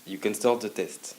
You can start the test.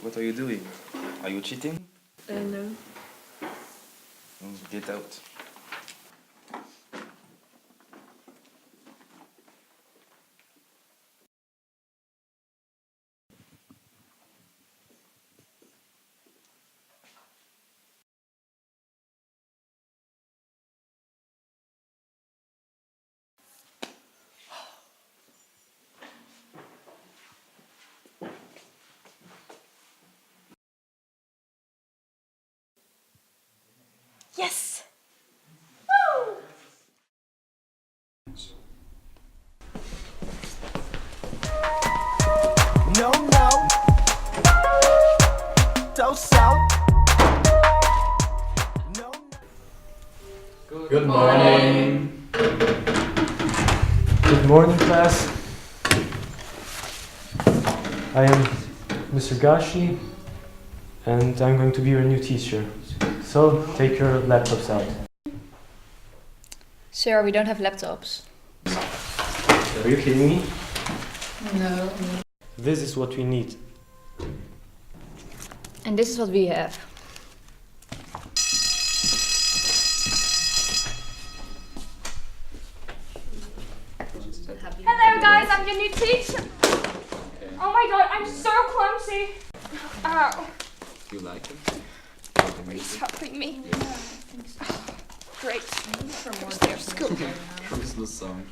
What are you doing? Are you cheating? No. Get out. Yes! No, no. Don't so. No, no. Good morning. Good morning, class. I am Mr. Gashi, and I'm going to be your new teacher. So, take your laptops out. Sir, we don't have laptops. Are you kidding me? No. This is what we need. And this is what we have. Hello guys, I'm your new teacher. Oh my god, I'm so clumsy. Ow. You like him? He's helping me. Great. Christmas song.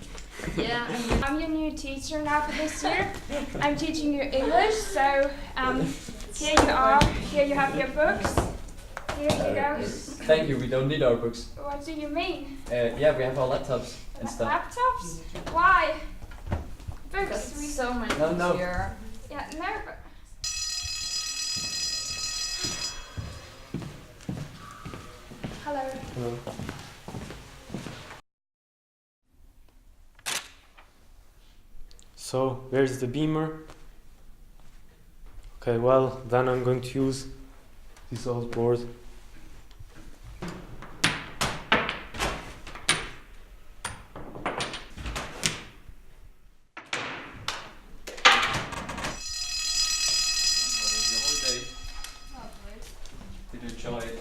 Yeah. I'm your new teacher now for this year. I'm teaching you English, so here you are. Here you have your books. Here you go. Thank you, we don't need our books. What do you mean? Yeah, we have our laptops and stuff. Laptops? Why? Books. So much No. easier. Yeah, no, but... Hello. Hello. So, where's the beamer? Okay, well, then I'm going to use this old board. Did you enjoy it?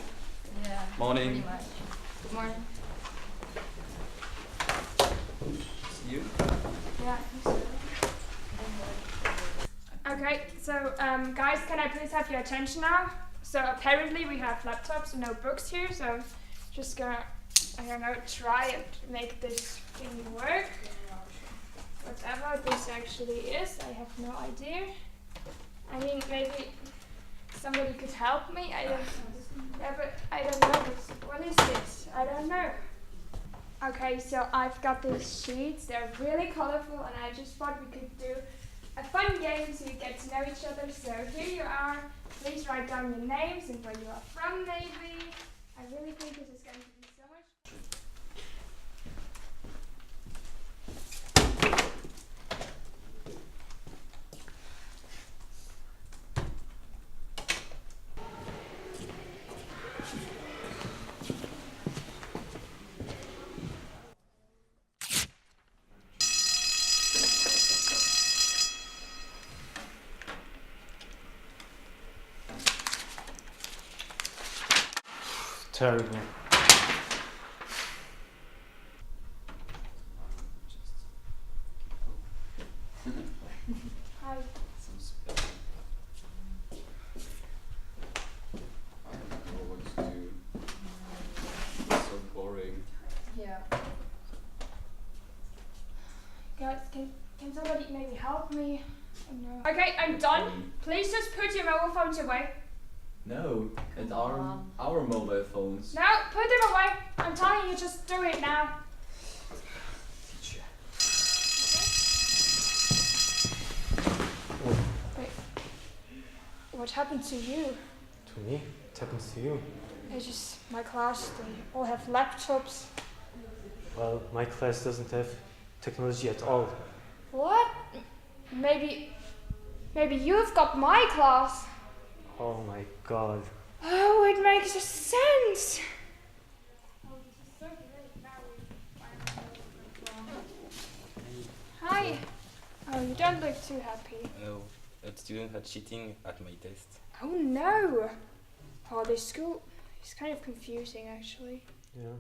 Yeah. Morning. Pretty much. Good morning. You? Yeah, I think so. Okay, so guys, can I please have your attention now? So apparently we have laptops and no books here, so I'm just gonna, I don't know, try and make this thing work. Whatever this actually is, I have no idea. I mean, maybe somebody could help me. I don't know. What is this? I don't know. Okay, so I've got these sheets. They're really colorful, and I just thought we could do a fun game so you get to know each other. So here you are. Please write down your names and where you are from, maybe. I really think this is going to be so much. Terrible. Hi. I don't know what to do. It's so boring. Yeah. Guys, can somebody maybe help me? Oh, no. Okay, I'm done. Please just put your mobile phones away. No, it's our mobile phones. No, put them away. I'm telling you, just do it now. Wait. What happened to you? To me? What happens to you? It's just my class, they all have laptops. Well, my class doesn't have technology at all. What? Maybe you've got my class. Oh my god. Oh, it makes sense. Hi. Oh, you don't look too happy. No, a student had cheating at my test. Oh no. Oh, this school is kind of confusing actually. Yeah.